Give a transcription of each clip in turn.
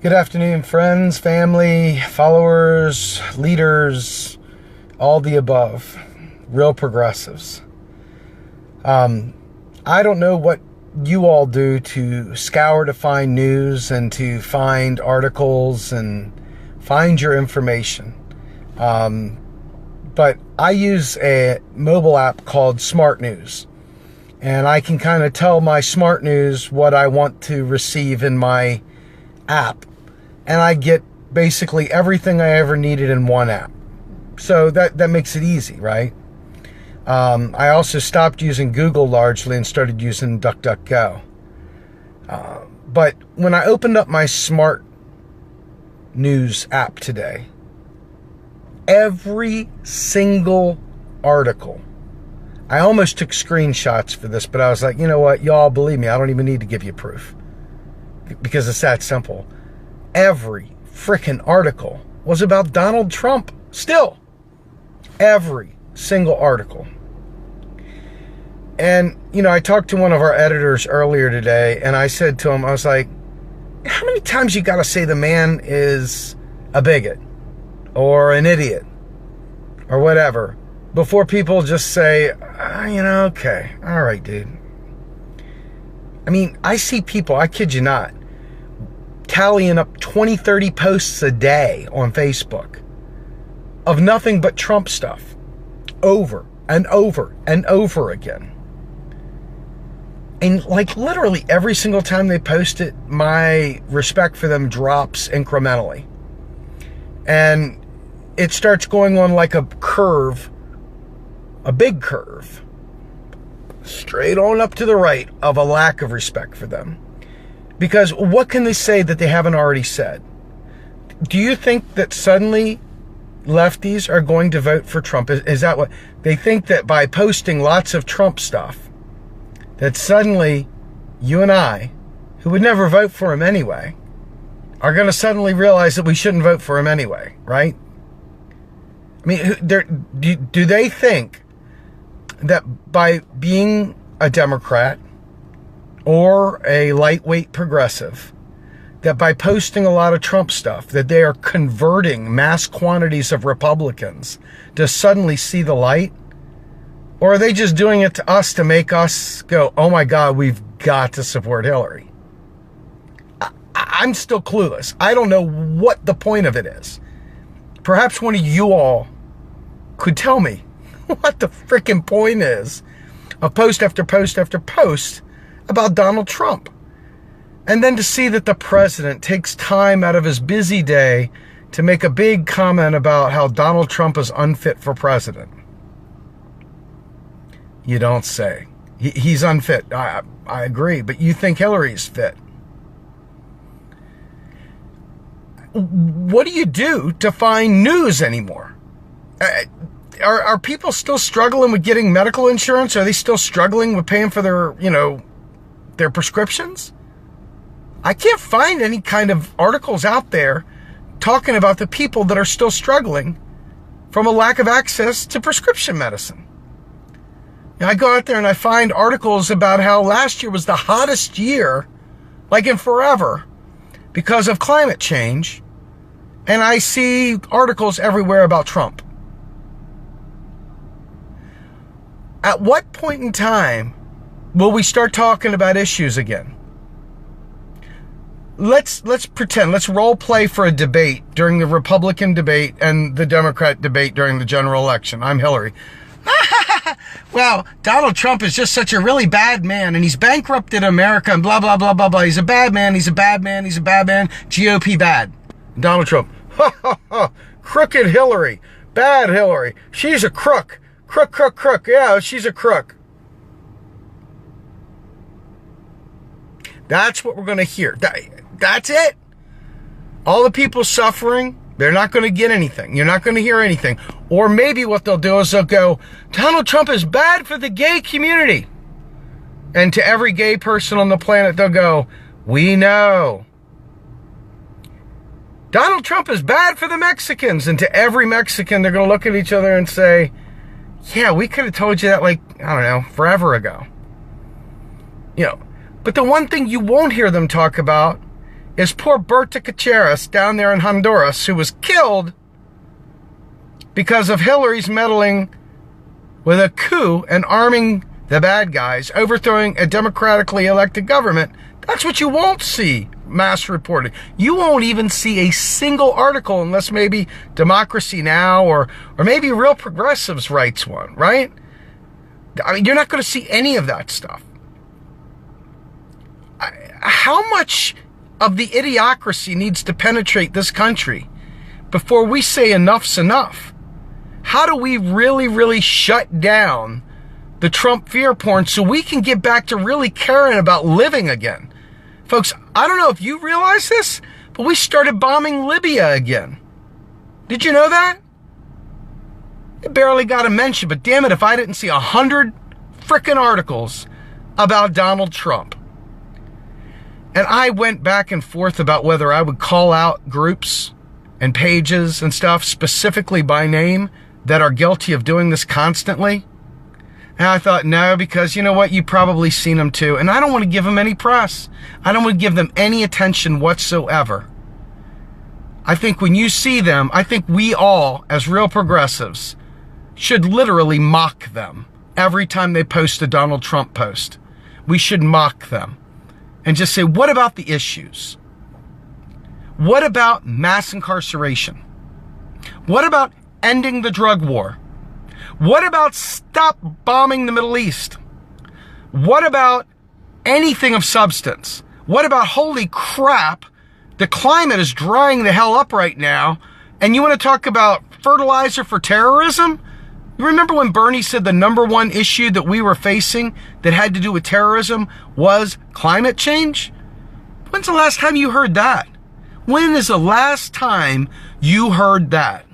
Good afternoon, friends, family, followers, leaders, all the above, real progressives. I don't know what you all do to scour to find news and to find articles and find your information. But I use a mobile app called Smart News. And I can kind of tell my Smart News what I want to receive in my app. And I get basically everything I ever needed in one app. So that makes it easy, right? I also stopped using Google largely and started using DuckDuckGo. But when I opened up my Smart News app today, every single article, I almost took screenshots for this, but I was like, you know what, y'all believe me, I don't even need to give you proof because it's that simple. Every freaking article was about Donald Trump. Still, every single article. And, you know, I talked to one of our editors earlier today, and I said to him, I was like, how many times you got to say the man is a bigot or an idiot or whatever before people just say, okay, all right, dude. I mean, I see people, I kid you not, tallying up 20, 30 posts a day on Facebook of nothing but Trump stuff over and over and over again. And like literally every single time they post it, my respect for them drops incrementally. And it starts going on like a curve, a big curve, straight on up to the right of a lack of respect for them. Because what can they say that they haven't already said? Do you think that suddenly lefties are going to vote for Trump? Is that what they think, that by posting lots of Trump stuff, that suddenly you and I, who would never vote for him anyway, are going to suddenly realize that we shouldn't vote for him anyway, right? I mean, do they think that by being a Democrat or a lightweight progressive, that by posting a lot of Trump stuff, that they are converting mass quantities of Republicans to suddenly see the light? Or are they just doing it to us to make us go, oh my God, we've got to support Hillary? I'm still clueless. I don't know what the point of it is. Perhaps one of you all could tell me what the freaking point is of post after post after post about Donald Trump. And then to see that the president takes time out of his busy day to make a big comment about how Donald Trump is unfit for president. You don't say. He's unfit. I agree, but you think Hillary's fit. What do you do to find news anymore? Are people still struggling with getting medical insurance? Are they still struggling with paying for their prescriptions? I can't find any kind of articles out there talking about the people that are still struggling from a lack of access to prescription medicine. I go out there and I find articles about how last year was the hottest year, like in forever, because of climate change. And I see articles everywhere about Trump. At what point in time will we start talking about issues again? Let's pretend, let's role play for a debate during the Republican debate and the Democrat debate during the general election. I'm Hillary. Well, Donald Trump is just such a really bad man, and he's bankrupted America and blah, blah, blah, blah, blah. He's a bad man. He's a bad man. He's a bad man. GOP bad. Donald Trump. Crooked Hillary. Bad Hillary. She's a crook. Crook, crook, crook. Yeah, she's a crook. That's what we're going to hear. That's it. All the people suffering, they're not going to get anything. You're not going to hear anything. Or maybe what they'll do is they'll go, Donald Trump is bad for the gay community. And to every gay person on the planet, they'll go, we know. Donald Trump is bad for the Mexicans. And to every Mexican, they're going to look at each other and say, yeah, we could have told you that, like, I don't know, forever ago. But the one thing you won't hear them talk about is poor Berta Cáceres down there in Honduras, who was killed because of Hillary's meddling with a coup and arming the bad guys, overthrowing a democratically elected government. That's what you won't see mass reported. You won't even see a single article unless maybe Democracy Now! or maybe Real Progressives writes one, right? I mean, you're not going to see any of that stuff. How much of the idiocracy needs to penetrate this country before we say enough's enough? How do we really, really shut down the Trump fear porn so we can get back to really caring about living again? Folks, I don't know if you realize this, but we started bombing Libya again. Did you know that? It barely got a mention, but damn it if I didn't see 100 frickin' articles about Donald Trump. And I went back and forth about whether I would call out groups and pages and stuff specifically by name that are guilty of doing this constantly. And I thought, no, because you know what? You've probably seen them too. And I don't want to give them any press. I don't want to give them any attention whatsoever. I think when you see them, I think we all, as real progressives, should literally mock them every time they post a Donald Trump post. We should mock them and just say, what about the issues? What about mass incarceration? What about ending the drug war? What about stop bombing the Middle East? What about anything of substance? What about, holy crap, the climate is drying the hell up right now, and you want to talk about fertilizer for terrorism? You remember when Bernie said the number one issue that we were facing that had to do with terrorism was climate change? When's the last time you heard that? When is the last time you heard that?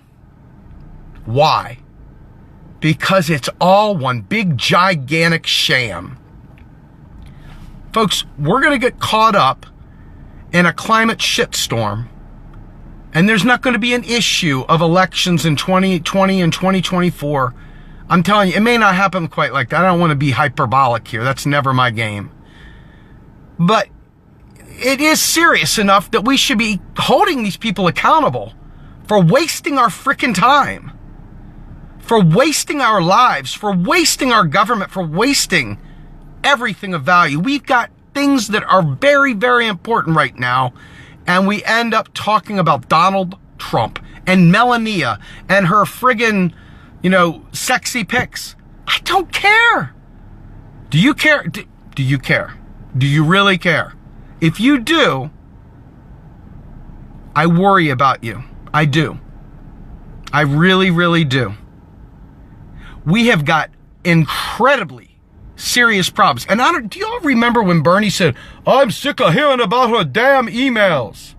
Why? Because it's all one big gigantic sham. Folks, we're going to get caught up in a climate shitstorm, and there's not going to be an issue of elections in 2020 and 2024. I'm telling you, it may not happen quite like that. I don't want to be hyperbolic here. That's never my game. But it is serious enough that we should be holding these people accountable for wasting our frickin' time, for wasting our lives, for wasting our government, for wasting everything of value. We've got things that are very, very important right now, and we end up talking about Donald Trump and Melania and her friggin', sexy pics. I don't care. Do you care? Do you care? Do you really care? If you do, I worry about you. I do. I really, really do. We have got incredibly serious problems. And do you all remember when Bernie said, I'm sick of hearing about her damn emails?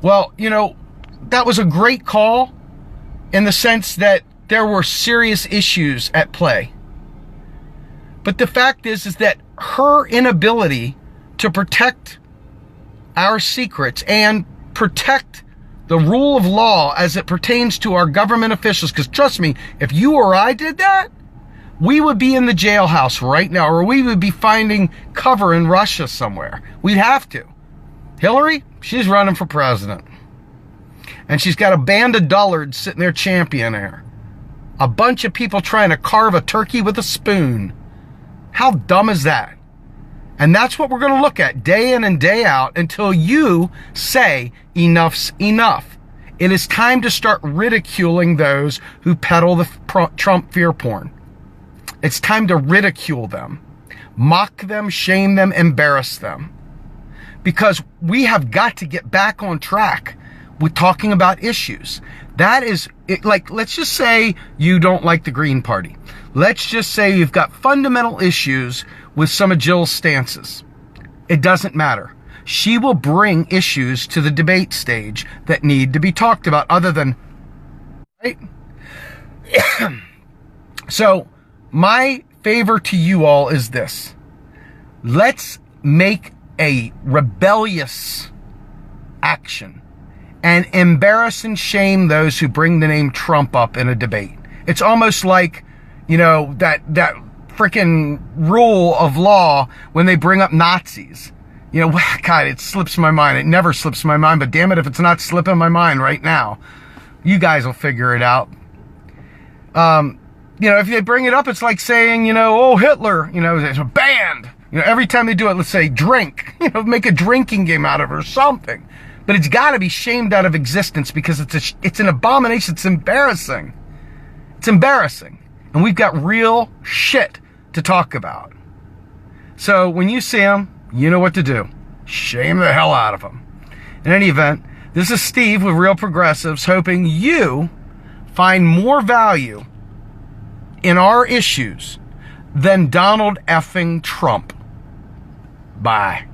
Well, that was a great call in the sense that there were serious issues at play. But the fact is that her inability to protect our secrets and protect the rule of law as it pertains to our government officials, because trust me, if you or I did that, we would be in the jailhouse right now, or we would be finding cover in Russia somewhere. We'd have to. Hillary, she's running for president. And she's got a band of dullards sitting there championing her. A bunch of people trying to carve a turkey with a spoon. How dumb is that? And that's what we're going to look at day in and day out until you say enough's enough. It is time to start ridiculing those who peddle the Trump fear porn. It's time to ridicule them, mock them, shame them, embarrass them. Because we have got to get back on track with talking about issues. That is, let's just say you don't like the Green Party. Let's just say you've got fundamental issues with some of Jill's stances. It doesn't matter. She will bring issues to the debate stage that need to be talked about other than, right? So, my favor to you all is this. Let's make a rebellious action and embarrass and shame those who bring the name Trump up in a debate. It's almost like, that freaking rule of law when they bring up Nazis. You know, God, it slips my mind. It never slips my mind, but damn it, if it's not slipping my mind right now, you guys will figure it out. You know, if they bring it up, it's like saying, you know, oh, Hitler, you know, it's a band. You know, every time they do it, let's say drink, you know, make a drinking game out of it or something. But it's got to be shamed out of existence because it's an abomination. It's embarrassing. It's embarrassing. And we've got real shit to talk about. So when you see them, you know what to do. Shame the hell out of them. In any event, this is Steve with Real Progressives, hoping you find more value in our issues than Donald effing Trump. Bye.